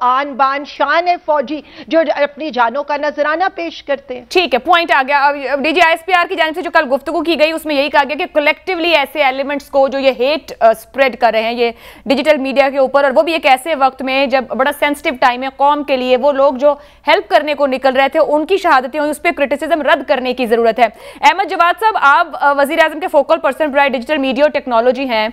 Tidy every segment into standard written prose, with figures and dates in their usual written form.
آن بان شان ہے فوجی جو اپنی جانوں کا نذرانہ پیش کرتے ہیں. ٹھیک ہے, پوائنٹ آ گیا. D G I S P R کی جانب سے جو کل گفتگو کی گئی اس میں یہی کہا گیا کہ کلیکٹیولی ایسے ایلیمنٹس کو جو یہ ہیٹ سپریڈ کر رہے ہیں یہ ڈیجیٹل میڈیا کے اوپر, اور وہ بھی ایک ایسے وقت میں جب بڑا سینسٹیو ٹائم ہے قوم کے لیے, وہ لوگ جو ہیلپ کرنے کو نکل رہے تھے ان کی شہادتیں ہوئی, اس پہ کرٹیسزم رد کرنے کی ضرورت ہے. احمد جواد صاحب, آپ وزیر اعظم کے فوکل پرسن برائے ڈیجیٹل میڈیا اور ٹیکنالوجی ہیں,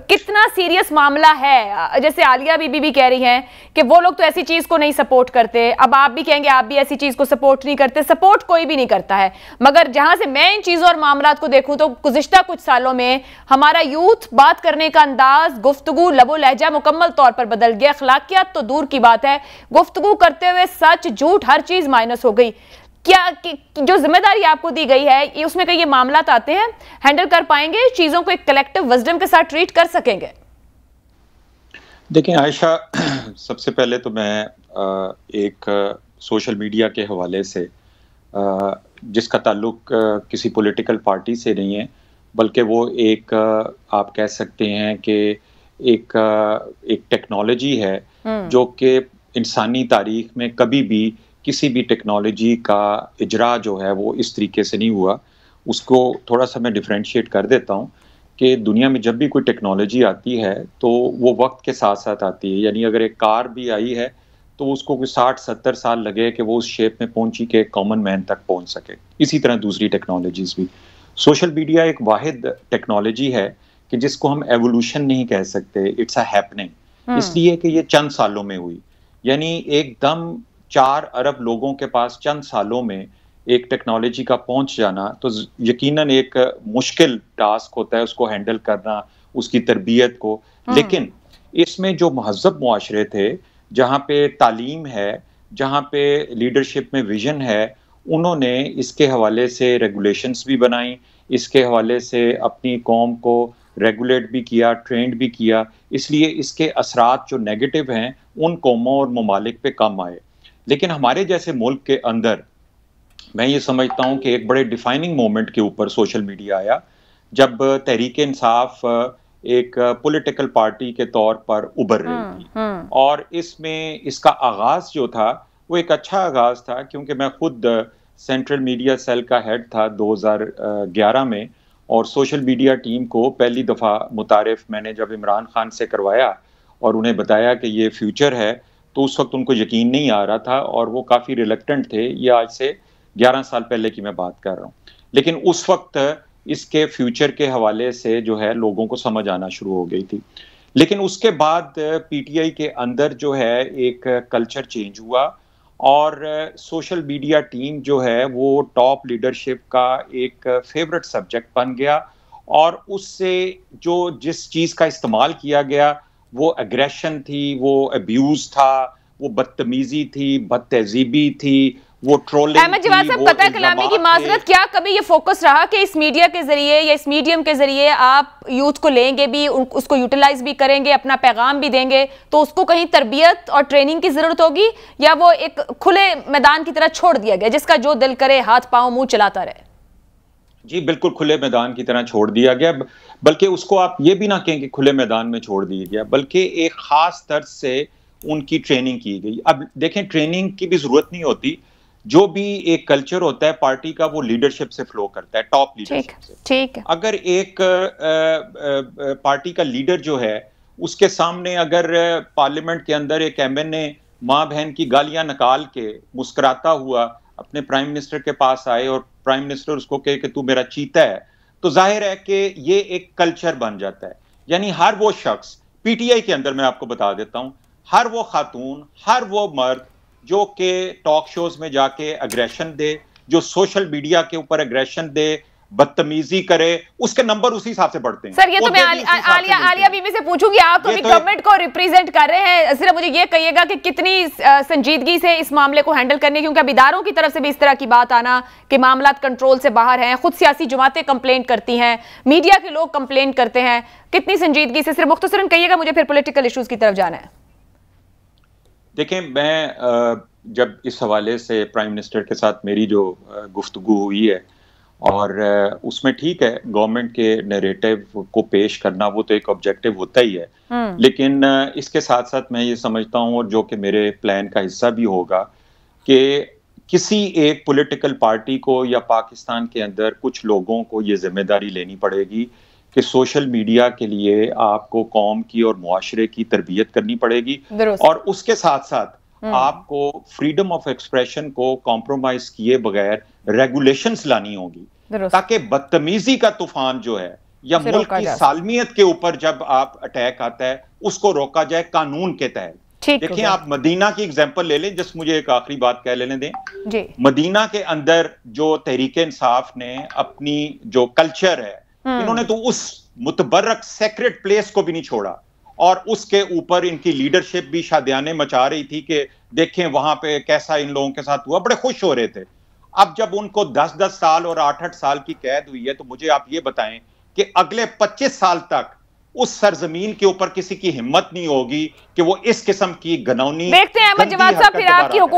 کتنا سیریس معاملہ ہے؟ جیسے عالیہ بی بی بھی کہہ رہی ہیں کہ وہ لوگ تو ایسی چیز کو نہیں سپورٹ کرتے, اب آپ بھی کہیں گے آپ بھی ایسی چیز کو سپورٹ نہیں کرتے. سپورٹ کوئی بھی نہیں کرتا ہے, مگر جہاں سے میں ان چیزوں اور معاملات کو دیکھوں تو گزشتہ کچھ سالوں میں ہمارا یوتھ بات کرنے کا انداز, گفتگو, لب و لہجہ مکمل طور پر بدل گیا. اخلاقیات تو دور کی بات ہے, گفتگو کرتے ہوئے سچ جھوٹ ہر چیز مائنس ہو گئی. کیا جو ذمہ داری آپ کو دی گئی ہے اس میں کئی یہ معاملات آتے ہیں, ہینڈل کر پائیں گے چیزوں کو ایک کلیکٹیو وزڈم کے ساتھ ٹریٹ کر سکیں گے؟ دیکھیں عائشہ, سب سے پہلے تو میں ایک سوشل میڈیا کے حوالے سے جس کا تعلق کسی پولیٹیکل پارٹی سے نہیں ہے بلکہ وہ ایک آپ کہہ سکتے ہیں کہ ایک ٹیکنالوجی ہے جو کہ انسانی تاریخ میں کبھی بھی کسی بھی ٹیکنالوجی کا اجرا جو ہے وہ اس طریقے سے نہیں ہوا. اس کو تھوڑا سا میں ڈیفرینشیٹ کر دیتا ہوں کہ دنیا میں جب بھی کوئی ٹیکنالوجی آتی ہے تو وہ وقت کے ساتھ ساتھ آتی ہے. یعنی اگر ایک کار بھی آئی ہے تو اس کو کوئی 60-70 سال لگے کہ وہ اس شیپ میں پہنچی کہ کامن مین تک پہنچ سکے. اسی طرح دوسری ٹیکنالوجیز بھی. سوشل میڈیا ایک واحد ٹیکنالوجی ہے کہ جس کو ہم ایوولوشن نہیں کہہ سکتے, اٹس اے ہیپننگ, اس لیے کہ یہ چند سالوں میں ہوئی. یعنی ایک دم 4 ارب لوگوں کے پاس چند سالوں میں ایک ٹیکنالوجی کا پہنچ جانا تو یقیناً ایک مشکل ٹاسک ہوتا ہے اس کو ہینڈل کرنا, اس کی تربیت کو. لیکن اس میں جو مہذب معاشرے تھے, جہاں پہ تعلیم ہے, جہاں پہ لیڈرشپ میں ویژن ہے, انہوں نے اس کے حوالے سے ریگولیشنز بھی بنائیں, اس کے حوالے سے اپنی قوم کو ریگولیٹ بھی کیا, ٹرینڈ بھی کیا. اس لیے اس کے اثرات جو نیگیٹو ہیں ان قوموں اور ممالک پہ کم آئے. لیکن ہمارے جیسے ملک کے اندر میں یہ سمجھتا ہوں کہ ایک بڑے ڈیفائننگ مومنٹ کے اوپر سوشل میڈیا آیا جب تحریک انصاف ایک پولیٹیکل پارٹی کے طور پر ابھر رہی تھی. اور اس میں اس کا آغاز جو تھا وہ ایک اچھا آغاز تھا, کیونکہ میں خود سینٹرل میڈیا سیل کا ہیڈ تھا 2011 میں, اور سوشل میڈیا ٹیم کو پہلی دفعہ متعارف میں نے جب عمران خان سے کروایا اور انہیں بتایا کہ یہ فیوچر ہے تو اس وقت ان کو یقین نہیں آ رہا تھا اور وہ کافی ریلیکٹنٹ تھے. یہ آج سے 11 سال پہلے کی میں بات کر رہا ہوں. لیکن اس وقت اس کے فیوچر کے حوالے سے جو ہے لوگوں کو سمجھ آنا شروع ہو گئی تھی. لیکن اس کے بعد پی ٹی آئی کے اندر جو ہے ایک کلچر چینج ہوا اور سوشل میڈیا ٹیم جو ہے وہ ٹاپ لیڈرشپ کا ایک فیورٹ سبجیکٹ بن گیا, اور اس سے جو جس چیز کا استعمال کیا گیا وہ اگریشن تھی, وہ ابیوز تھا, وہ بدتمیزی تھی, بد تہذیبی تھی, وہ ٹرولنگ. احمد جواد صاحب, قطع کلامی کی معذرت, کیا کبھی یہ فوکس رہا کہ اس میڈیا کے ذریعے یا اس میڈیم کے ذریعے آپ یوتھ کو لیں گے بھی, اس کو یوٹیلائز بھی کریں گے, اپنا پیغام بھی دیں گے, تو اس کو کہیں تربیت اور ٹریننگ کی ضرورت ہوگی, یا وہ ایک کھلے میدان کی طرح چھوڑ دیا گیا جس کا جو دل کرے ہاتھ پاؤں منہ چلاتا رہے؟ جی بالکل کھلے میدان کی طرح چھوڑ دیا گیا, بلکہ اس کو آپ یہ بھی نہ کہیں کہ کھلے میدان میں چھوڑ دیا گیا, بلکہ ایک خاص طرز سے ان کی ٹریننگ کی گئی. اب دیکھیں ٹریننگ کی بھی ضرورت نہیں ہوتی, جو بھی ایک کلچر ہوتا ہے پارٹی کا وہ لیڈرشپ سے فلو کرتا ہے, ٹاپ لیڈرشپ سے. ٹھیک ہے. اگر ایک پارٹی کا لیڈر جو ہے اس کے سامنے اگر پارلیمنٹ کے اندر ایک ایم این اے ماں بہن کی گالیاں نکال کے مسکراتا ہوا اپنے پرائم منسٹر کے پاس آئے اور پرائم منسٹر اس کو کہے کہ تو میرا چیتا ہے, تو ظاہر ہے کہ یہ ایک کلچر بن جاتا ہے. یعنی ہر وہ شخص پی ٹی آئی کے اندر, میں آپ کو بتا دیتا ہوں, ہر وہ خاتون, ہر وہ مرد جو کہ ٹاک شوز میں جا کے اگریشن دے, جو سوشل میڈیا کے اوپر اگریشن دے, بدتمیزی کرے, اس کے نمبر اسی حساب سے بڑھتے ہیں. سر یہ تو میں عالیہ بی بی سے پوچھوں گی, آپ تو گورنمنٹ کو ریپریزنٹ کر رہے ہیں, صرف مجھے یہ کہیے گا کہ کتنی سنجیدگی سے اس معاملے کو ہینڈل کرنے, کیونکہ اب اداروں کی طرف سے بھی اس طرح کی بات آنا کہ معاملات کنٹرول سے باہر ہیں, خود سیاسی جماعتیں کمپلینٹ کرتی ہیں, میڈیا کے لوگ کمپلینٹ کرتے ہیں, کتنی سنجیدگی سے, صرف مختصراً کہیے گا, مجھے پھر پولیٹیکل ایشوز کی طرف جانا ہے. دیکھیں میں جب اس حوالے سے پرائم منسٹر کے ساتھ میری جو گفتگو ہوئی ہے اور اس میں ٹھیک ہے گورنمنٹ کے نیریٹو کو پیش کرنا وہ تو ایک آبجیکٹو ہوتا ہی ہے، لیکن اس کے ساتھ ساتھ میں یہ سمجھتا ہوں، اور جو کہ میرے پلان کا حصہ بھی ہوگا، کہ کسی ایک پولیٹیکل پارٹی کو یا پاکستان کے اندر کچھ لوگوں کو یہ ذمہ داری لینی پڑے گی کہ سوشل میڈیا کے لیے آپ کو قوم کی اور معاشرے کی تربیت کرنی پڑے گی، اور اس کے ساتھ ساتھ آپ کو فریڈم آف ایکسپریشن کو کمپرومائز کیے بغیر ریگولیشنز لانی ہوں گی، تاکہ بدتمیزی کا طوفان جو ہے یا ملک کی سالمیت کے اوپر جب آپ اٹیک آتا ہے اس کو روکا جائے قانون کے تحت۔ دیکھیں آپ مدینہ کی اگزامپل لے لیں، جس مجھے ایک آخری بات کہہ لینے دیں۔ مدینہ کے اندر جو تحریک انصاف نے اپنی جو کلچر ہے، انہوں نے تو اس متبرک سیکرٹ پلیس کو بھی نہیں چھوڑا، اور اس کے اوپر ان کی لیڈرشپ بھی شادیانے مچا رہی تھی کہ دیکھیں وہاں پہ کیسا ان لوگوں کے ساتھ ہوا، بڑے خوش ہو رہے تھے۔ اب جب ان کو 10 سال اور 8 سال کی قید ہوئی ہے، تو مجھے آپ یہ بتائیں کہ اگلے 25 سال تک اس سرزمین کے اوپر کسی کی ہمت نہیں ہوگی کہ وہ اس قسم کی گناؤنی دیکھتے ہیں احمد جواد صاحب، پھر آپ کی حکومت